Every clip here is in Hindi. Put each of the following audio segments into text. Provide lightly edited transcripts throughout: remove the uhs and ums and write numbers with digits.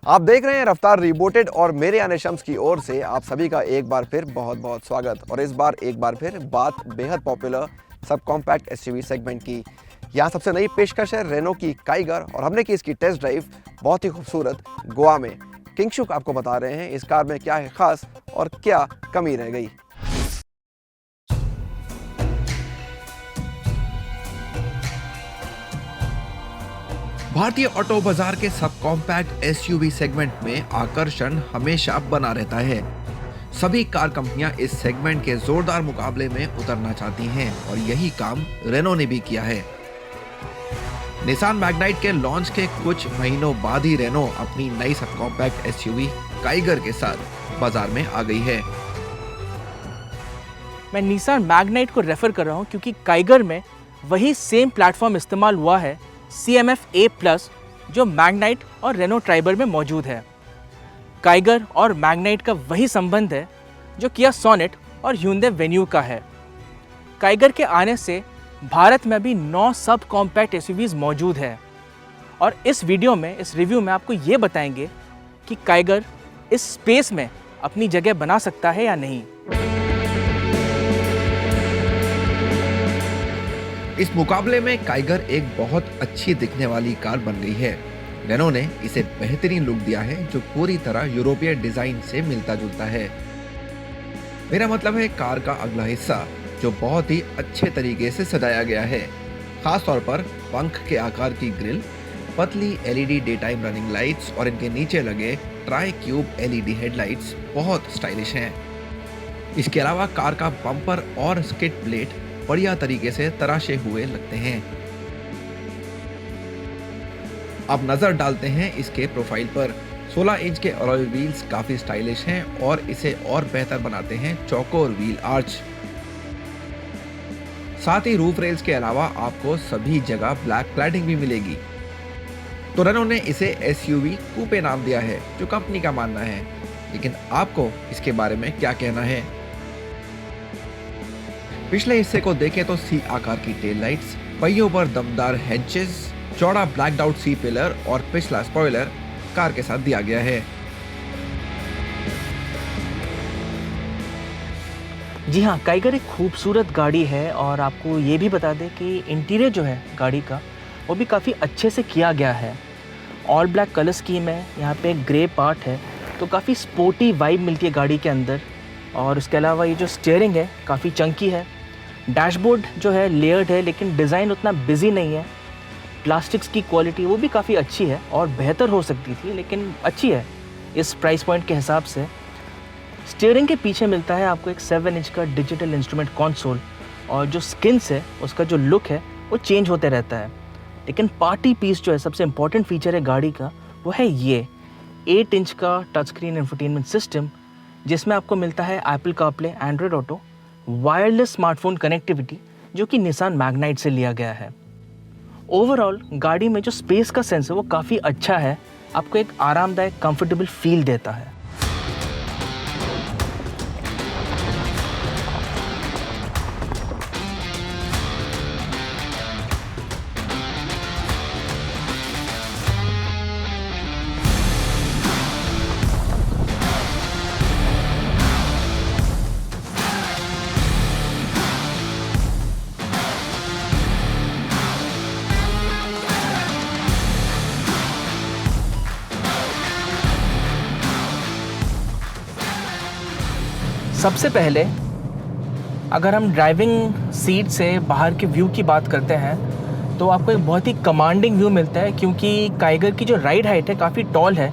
आप देख रहे हैं रफ्तार रिबूटेड और मेरे यानी शम्स की ओर से आप सभी का एक बार फिर बहुत बहुत स्वागत। और इस बार एक बार फिर बात बेहद popular sub compact SUV segment की। यहाँ सबसे नई पेशकश है रेनो की काइगर और हमने की इसकी टेस्ट ड्राइव बहुत ही खूबसूरत गोवा में। किंगशुक आपको बता रहे हैं इस कार में क्या है खास और क्या कमी रह गई। भारतीय ऑटो बाजार के सब कॉम्पैक्ट एसयूवी सेगमेंट में आकर्षण हमेशा बना रहता है। सभी कार कंपनियां इस सेगमेंट के जोरदार मुकाबले में उतरना चाहती हैं और यही काम रेनो ने भी किया है। निसान मैग्नाइट के लॉन्च के कुछ महीनों बाद ही रेनो अपनी नई सब कॉम्पैक्ट एसयूवी काइगर के साथ बाजार में आ गई है। मैं निसान मैग्नाइट को रेफर कर रहा हूं क्योंकि काइगर में वही सेम प्लेटफॉर्म इस्तेमाल हुआ है CMF-A+ जो मैग्नाइट और रेनो ट्राइबर में मौजूद है। काइगर और मैग्नाइट का वही संबंध है जो किया सोनेट और ह्यूंडई वेन्यू का है। काइगर के आने से भारत में भी 9 सब कॉम्पैक्ट एसयूवीज मौजूद है और इस वीडियो में, इस रिव्यू में आपको ये बताएंगे कि काइगर इस स्पेस में अपनी जगह बना सकता है या नहीं। इस मुकाबले में काइगर एक बहुत अच्छी दिखने वाली कार बन गई है। रेनो ने इसे बेहतरीन लुक दिया है जो पूरी तरह यूरोपीय डिजाइन से मिलता जुलता है। मेरा मतलब है कार का अगला हिस्सा जो बहुत ही अच्छे तरीके से सजाया गया है। खास तौर पर पंख के आकार की ग्रिल, पतली LED day time running lights और इनके नीचे लगे ट्राई क्यूब LED हेडलाइट्स बहुत स्टाइलिश हैं। इसके अलावा कार का बम्पर और स्किड प्लेट बढ़िया तरीके से तराशे हुए लगते हैं। अब नजर डालते हैं इसके प्रोफाइल पर। 16 इंच के अलॉय व्हील्स काफी स्टाइलिश हैं और इसे और बेहतर बनाते हैं चौकोर व्हील आर्च। साथ ही रूफ रेल्स के अलावा आपको सभी जगह ब्लैक क्लैडिंग भी मिलेगी। तो रेनो ने इसे SUV कूपे नाम दिया है जो कंपनी का मानना है, लेकिन आपको इसके बारे में क्या कहना है? पिछले हिस्से को देखें तो C आकार की टेल लाइट्स, पहियों पर दमदार हेडजेस, चौड़ा ब्लैक्ड आउट C पिलर और पिछला स्पॉइलर कार के साथ दिया गया है। जी हाँ, काइगर एक खूबसूरत गाड़ी है और आपको ये भी बता दें कि इंटीरियर जो है गाड़ी का वो भी काफ़ी अच्छे से किया गया है। ऑल ब्लैक कलर स्कीम है, यहाँ पे एक ग्रे पार्ट है तो काफ़ी स्पोर्टी वाइब मिलती है गाड़ी के अंदर। और उसके अलावा ये जो स्टीयरिंग है काफ़ी चंकी है। डैशबोर्ड जो है लेयर्ड है लेकिन डिज़ाइन उतना बिजी नहीं है। प्लास्टिक्स की क्वालिटी वो भी काफ़ी अच्छी है और बेहतर हो सकती थी लेकिन अच्छी है इस प्राइस पॉइंट के हिसाब से। स्टीयरिंग के पीछे मिलता है आपको एक 7 इंच का डिजिटल इंस्ट्रूमेंट कंसोल और जो स्किन्स है उसका जो लुक है वो चेंज होते रहता है। लेकिन पार्टी पीस जो है, सबसे इम्पॉर्टेंट फीचर है गाड़ी का, वो है ये 8 इंच का टच स्क्रीन इंफोटेनमेंट सिस्टम जिसमें आपको मिलता है Apple CarPlay, Android auto, wireless smartphone connectivity जो कि निसान मैग्नाइट से लिया गया है। ओवरऑल गाड़ी में जो स्पेस का सेंस है वो काफ़ी अच्छा है, आपको एक आरामदायक कंफर्टेबल फील देता है। सबसे पहले अगर हम ड्राइविंग सीट से बाहर के व्यू की बात करते हैं तो आपको एक बहुत ही कमांडिंग व्यू मिलता है क्योंकि काइगर की जो राइड हाइट है काफ़ी टॉल है,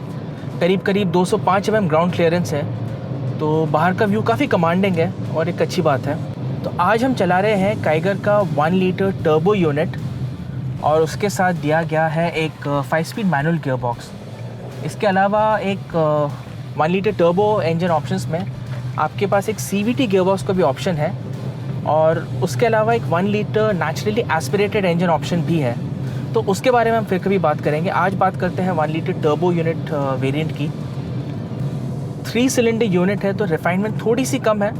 करीब 205 mm ग्राउंड क्लियरेंस है, तो बाहर का व्यू काफ़ी कमांडिंग है और एक अच्छी बात है। तो आज हम चला रहे हैं काइगर का 1 लीटर टर्बो यूनिट और उसके साथ दिया गया है एक 5 स्पीड मैनुअल गियर बॉक्स। इसके अलावा एक 1 लीटर टर्बो इंजन ऑप्शंस में आपके पास एक CVT गियरबॉक्स का भी ऑप्शन है और उसके अलावा एक 1 litre naturally aspirated engine option भी है, तो उसके बारे में हम फिर कभी बात करेंगे। आज बात करते हैं 1 लीटर टर्बो यूनिट वेरिएंट की। 3 सिलेंडर यूनिट है तो रिफाइनमेंट थोड़ी सी कम है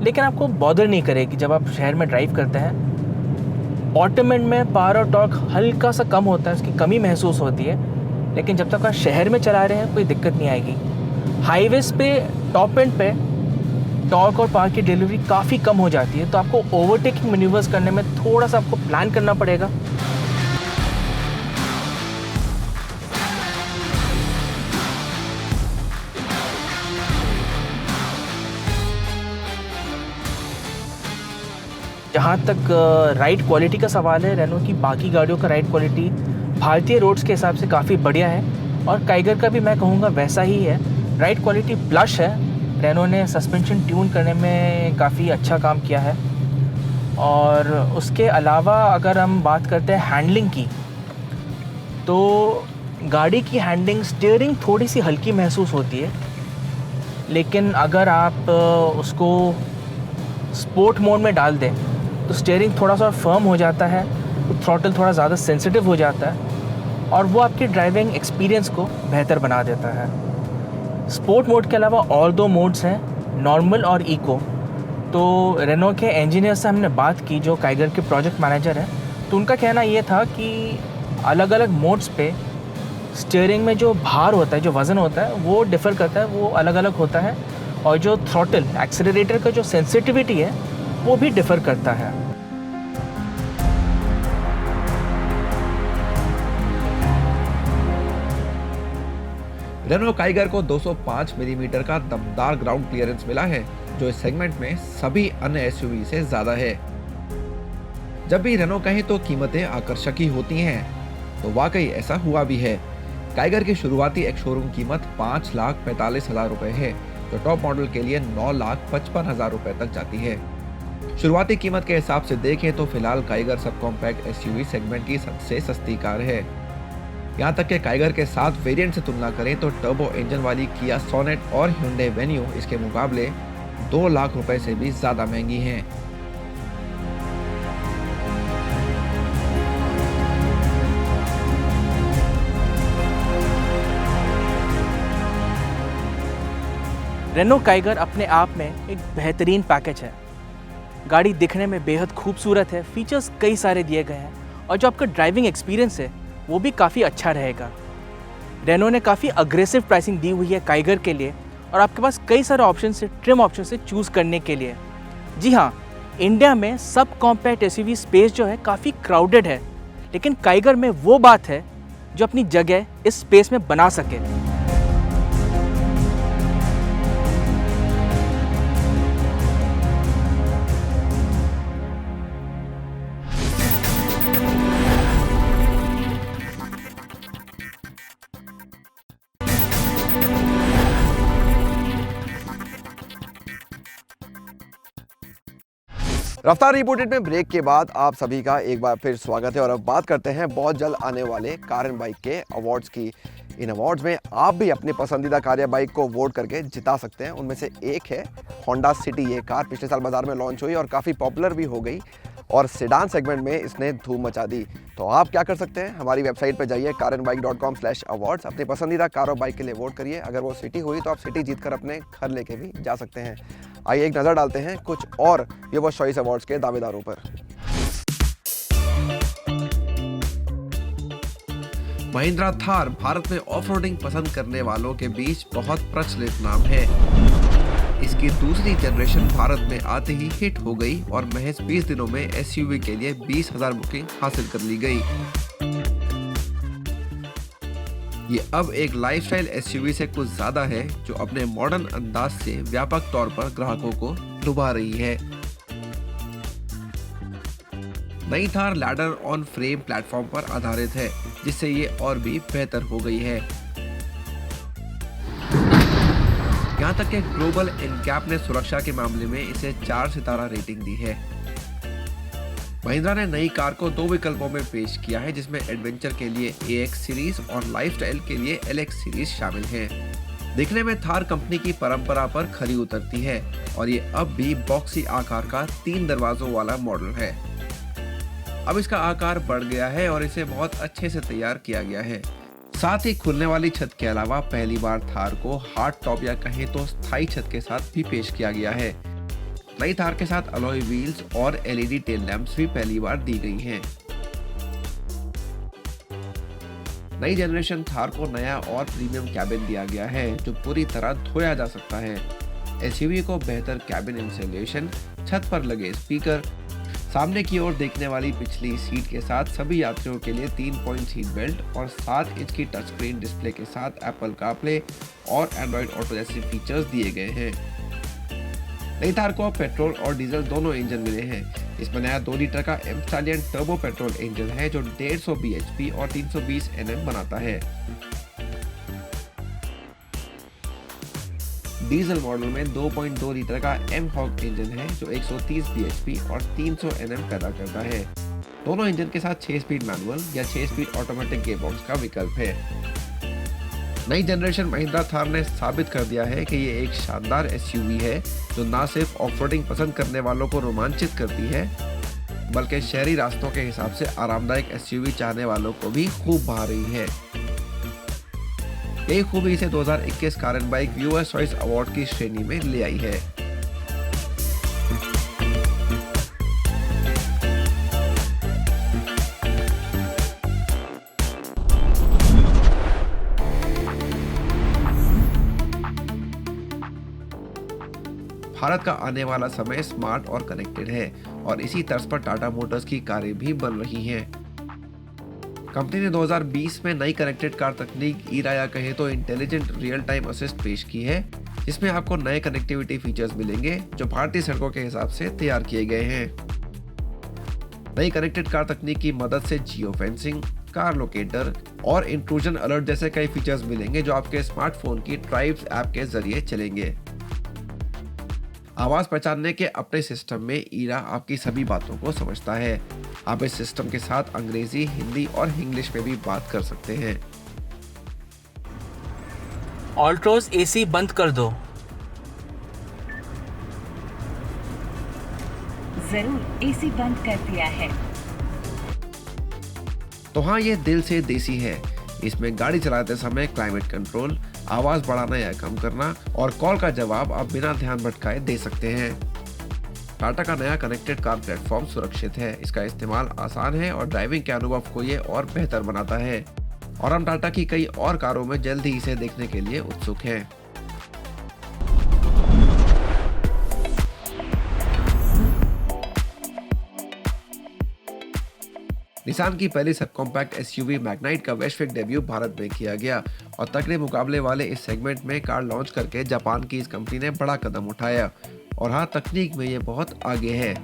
लेकिन आपको बॉदर नहीं करेगी जब आप शहर में ड्राइव करते हैं। बॉटम एंड में पावर और टॉर्क हल्का सा कम होता है, उसकी कमी महसूस होती है, लेकिन जब तक आप शहर में चला रहे हैं कोई दिक्कत नहीं आएगी। हाईवेज पे टॉप एंड पे टॉर्क और पावर की डिलीवरी काफ़ी कम हो जाती है, तो आपको ओवरटेकिंग मैन्यूवर्स करने में थोड़ा सा आपको प्लान करना पड़ेगा। जहाँ तक राइड क्वालिटी का सवाल है, रेनो की बाकी गाड़ियों का राइड क्वालिटी भारतीय रोड्स के हिसाब से काफ़ी बढ़िया है और काइगर का भी मैं कहूँगा वैसा ही है। राइड क्वालिटी प्लस है। रेनो ने सस्पेंशन ट्यून करने में काफ़ी अच्छा काम किया है। और उसके अलावा अगर हम बात करते हैं हैंडलिंग की, तो गाड़ी की हैंडलिंग, स्टीयरिंग थोड़ी सी हल्की महसूस होती है, लेकिन अगर आप उसको स्पोर्ट मोड में डाल दें तो स्टीयरिंग थोड़ा सा फर्म हो जाता है, थ्रॉटल थोड़ा ज़्यादा सेंसिटिव हो जाता है और वो आपकी ड्राइविंग एक्सपीरियंस को बेहतर बना देता है। स्पोर्ट मोड के अलावा और 2 मोड्स हैं, नॉर्मल और इको। तो रेनो के इंजीनियर से हमने बात की जो काइगर के प्रोजेक्ट मैनेजर हैं, तो उनका कहना ये था कि अलग अलग मोड्स पे स्टीयरिंग में जो भार होता है, जो वज़न होता है, वो डिफ़र करता है, वो अलग अलग होता है और जो थ्रॉटल एक्सेलरेटर का जो सेंसिटिविटी है वो भी डिफ़र करता है। रेनो काइगर को 205 मिलीमीटर का दमदार ग्राउंड क्लियरेंस मिला है, जो इस सेगमेंट में सभी अन्य एसयूवी से ज्यादा है। जब भी रेनो कहें तो कीमतें आकर्षक ही होती हैं, तो वाकई ऐसा हुआ भी है। काइगर की शुरुआती एक शोरूम कीमत 5,45,000 रुपए है, जो टॉप मॉडल के लिए 9,55,000 रुपए तक जाती है। शुरुआती कीमत के हिसाब से देखें तो फिलहाल Kiger sub compact SUV segment की सबसे सस्ती कार है। यहाँ तक कि काइगर के साथ वेरिएंट से तुलना करें तो टर्बो इंजन वाली किया सोनेट और hyundai वेन्यू इसके मुकाबले 2 लाख रुपए से भी ज्यादा महंगी हैं। रेनो काइगर अपने आप में एक बेहतरीन पैकेज है। गाड़ी दिखने में बेहद खूबसूरत है, फीचर्स कई सारे दिए गए हैं और जो आपका ड्राइविंग एक्सपीरियंस है वो भी काफ़ी अच्छा रहेगा। रेनो ने काफ़ी अग्रेसिव प्राइसिंग दी हुई है काइगर के लिए और आपके पास कई सारे ऑप्शन से, ट्रिम ऑप्शन से चूज़ करने के लिए। जी हाँ, इंडिया में सब कॉम्पैक्ट एसयूवी स्पेस जो है काफ़ी क्राउडेड है, लेकिन काइगर में वो बात है जो अपनी जगह इस स्पेस में बना सके। रफ्तार रिपोर्टेड में ब्रेक के बाद आप सभी का एक बार फिर स्वागत है और अब बात करते हैं बहुत जल्द आने वाले कार एंड बाइक के अवार्ड्स की। इन अवार्ड्स में आप भी अपनी पसंदीदा कार या बाइक को वोट करके जिता सकते हैं। उनमें से एक है होंडा सिटी। ये कार पिछले साल बाजार में लॉन्च हुई और काफ़ी पॉपुलर भी हो गई और सेडान सेगमेंट में इसने धूम मचा दी। तो आप क्या कर सकते हैं, हमारी वेबसाइट पर जाइए caranbike.com/awards, अपनी पसंदीदा कार और बाइक के लिए वोट करिए। अगर वो सिटी हुई तो आप सिटी जीतकर अपने घर लेके भी जा सकते हैं। आइए एक नज़र डालते हैं कुछ और व्यूअर्स चॉइस अवार्ड्स के दावेदारों पर। महिंद्रा थार भारत में ऑफ-रोडिंग पसंद करने वालों के बीच बहुत प्रचलित नाम है। इसकी दूसरी जनरेशन भारत में आते ही हिट हो गई और महज 20 दिनों में एसयूवी के लिए 20,000 बुकिंग हासिल कर ली गई। ये अब एक लाइफस्टाइल एसयूवी से कुछ ज्यादा है, जो अपने मॉडर्न अंदाज से व्यापक तौर पर ग्राहकों को लुभा रही है। नई Thar ladder on frame platform पर आधारित है, जिससे ये और भी बेहतर हो गई है। यहाँ तक कि ग्लोबल इनकैप ने सुरक्षा के मामले में इसे 4 सितारा रेटिंग दी है। महिंद्रा ने नई कार को 2 विकल्पों में पेश किया है, जिसमें एडवेंचर के लिए AX सीरीज और लाइफस्टाइल के लिए LX सीरीज शामिल है। दिखने में थार कंपनी की परंपरा पर खरी उतरती है और ये अब भी बॉक्सी आकार का 3 दरवाजों वाला मॉडल है। अब इसका आकार बढ़ गया है और इसे बहुत अच्छे से तैयार किया गया है। साथ ही खुलने वाली छत के अलावा पहली बार थार को हार्ड टॉप या कहें तो स्थायी छत के साथ भी पेश किया गया है। नई थार के साथ अलॉय व्हील्स और LED टेल लैंप्स भी पहली बार दी गई हैं। नई जनरेशन थार को नया और प्रीमियम कैबिन दिया गया है जो पूरी तरह धोया जा सकता है। एसयूवी को बेहतर कैबिन इंसुलेशन, छत पर लगे स्पीकर, सामने की ओर देखने वाली पिछली सीट के साथ सभी यात्रियों के लिए 3 पॉइंट सीट बेल्ट और 7 इंच की टच स्क्रीन डिस्प्ले के साथ एप्पल कारप्ले और एंड्रॉइड ऑटो जैसे फीचर्स दिए गए हैं। नई थार को पेट्रोल और डीजल दोनों इंजन मिले हैं। इसमें नया 2 लीटर का mStallion turbo petrol engine है जो 150 bhp और 320 Nm बनाता है। डीजल मॉडल में 2.2 लीटर का एम हॉग इंजन है जो 130 bhp और 300 Nm पैदा करता है। दोनों इंजन के साथ 6 स्पीड मैनुअल या 6 स्पीड ऑटोमेटिक गियरबॉक्स का विकल्प है। नई जनरेशन महिंद्रा थार ने साबित कर दिया है कि ये एक शानदार एसयूवी है जो न सिर्फ ऑफरोडिंग पसंद करने वालों को रोमांचित करती है बल्कि शहरी रास्तों के हिसाब से आरामदायक एसयूवी चाहने वालों को भी खूब भा रही है। यही खूबी इसे 2021 car and bike viewers choice award की श्रेणी में ले आई है। भारत का आने वाला समय स्मार्ट और कनेक्टेड है और इसी तर्ज पर टाटा मोटर्स की कारें भी बन रही हैं। कंपनी ने 2020 में नई कनेक्टेड कार तकनीक ईरा या कहे तो इंटेलिजेंट रियल टाइम असिस्ट पेश की है, जिसमें आपको नए कनेक्टिविटी फीचर्स मिलेंगे जो भारतीय सड़कों के हिसाब से तैयार किए गए हैं। नई कनेक्टेड कार तकनीक की मदद से जियो फेंसिंग, कार लोकेटर और इंट्रूजन अलर्ट जैसे कई फीचर्स मिलेंगे जो आपके स्मार्टफोन की ड्राइव्स ऐप के जरिए चलेंगे। आवाज पहचानने के अपने सिस्टम में ईरा आपकी सभी बातों को समझता है। आप इस सिस्टम के साथ अंग्रेजी, हिंदी और इंग्लिश में भी बात कर सकते हैं। ऑल्ट्रोज एसी बंद कर दो। जरूर, एसी बंद कर दिया है। तो हाँ, ये दिल से देसी है। इसमें गाड़ी चलाते समय क्लाइमेट कंट्रोल, आवाज बढ़ाना या कम करना और कॉल का जवाब आप बिना ध्यान भटकाए दे सकते हैं। टाटा का नया कनेक्टेड कार प्लेटफॉर्म सुरक्षित है, इसका इस्तेमाल आसान है और ड्राइविंग के अनुभव को ये और बेहतर बनाता है। और हम टाटा की कई और कारों में जल्द ही इसे देखने के लिए उत्सुक हैं। निसान की पहली सब कॉम्पैक्ट एसयूवी मैग्नाइट का वैश्विक डेब्यू भारत में किया गया और तगड़े मुकाबले वाले इस सेगमेंट में कार लॉन्च करके जापान की इस कंपनी ने बड़ा कदम उठाया और हाँ, तकनीक में ये बहुत आगे है।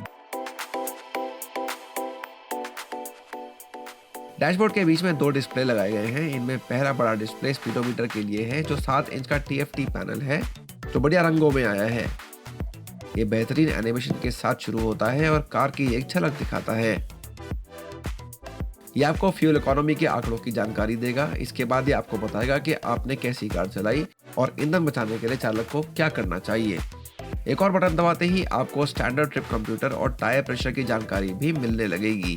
डैशबोर्ड के बीच में 2 डिस्प्ले लगाए गए हैं। इनमें पहला बड़ा डिस्प्ले स्पीडोमीटर के लिए है जो 7 इंच का TFT पैनल है जो बढ़िया रंगों में आया है। ये बेहतरीन एनिमेशन के साथ शुरू होता है और कार की एक झलक दिखाता है। ये आपको फ्यूल इकोनॉमी के आंकड़ों की जानकारी देगा। इसके बाद ये आपको बताएगा कि आपने कैसी कार चलाई और ईंधन बचाने के लिए चालक को क्या करना चाहिए। एक और बटन दबाते ही आपको स्टैंडर्ड ट्रिप कंप्यूटर और टायर प्रेशर की जानकारी भी मिलने लगेगी।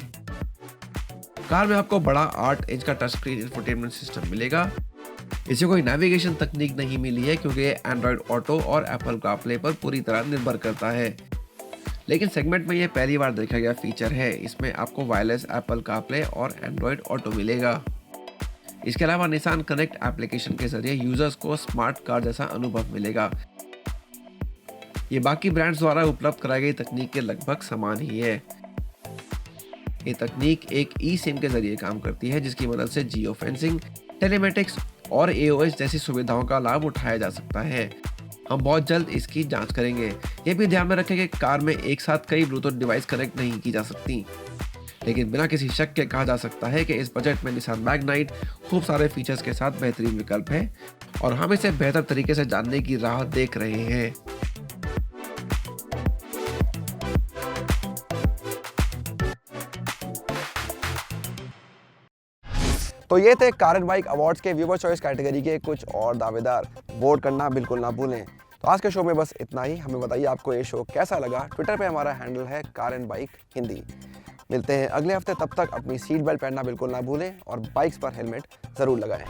कार में आपको बड़ा 8 इंच का टच स्क्रीन इंफोटेनमेंट सिस्टम मिलेगा। इसे कोई नेविगेशन तकनीक नहीं मिली है क्योंकि ये एंड्रॉइड ऑटो और एप्पल कारप्ले पर पूरी तरह निर्भर करता है, लेकिन सेगमेंट में ये पहली बार देखा गया फीचर है। इसमें आपको वायरलेस एप्पल कारप्ले और एंड्रॉइड ऑटो मिलेगा। इसके अलावा निसान कनेक्ट एप्लीकेशन के जरिए यूजर्स को स्मार्ट कार जैसा अनुभव मिलेगा। ये बाकी ब्रांड्स द्वारा उपलब्ध कराई गई तकनीक के लगभग समान ही है। ये तकनीक एक ई सिम के जरिए काम करती है जिसकी मदद से जियो फेंसिंग, टेलीमेटिक्स और AOS जैसी सुविधाओं का लाभ उठाया जा सकता है। हम बहुत जल्द इसकी जांच करेंगे। ये भी ध्यान में रखें कि कार में एक साथ कई ब्लूटूथ डिवाइस कनेक्ट नहीं की जा सकती, लेकिन बिना किसी शक के कहा जा सकता है कि इस बजट में निसान मैग्नाइट खूब सारे फीचर्स के साथ बेहतरीन विकल्प है और हम इसे बेहतर तरीके से जानने की राह देख रहे हैं। तो ये थे कार एंड बाइक अवार्ड्स के व्यूअर चॉइस कैटेगरी के कुछ और दावेदार। वोट करना बिल्कुल ना भूलें। तो आज के शो में बस इतना ही। हमें बताइए आपको ये शो कैसा लगा। ट्विटर पे हमारा हैंडल है कार एंड बाइक हिंदी। मिलते हैं अगले हफ्ते, तब तक अपनी सीट बेल्ट पहनना बिल्कुल ना भूलें और बाइक्स पर हेलमेट ज़रूर लगाएं।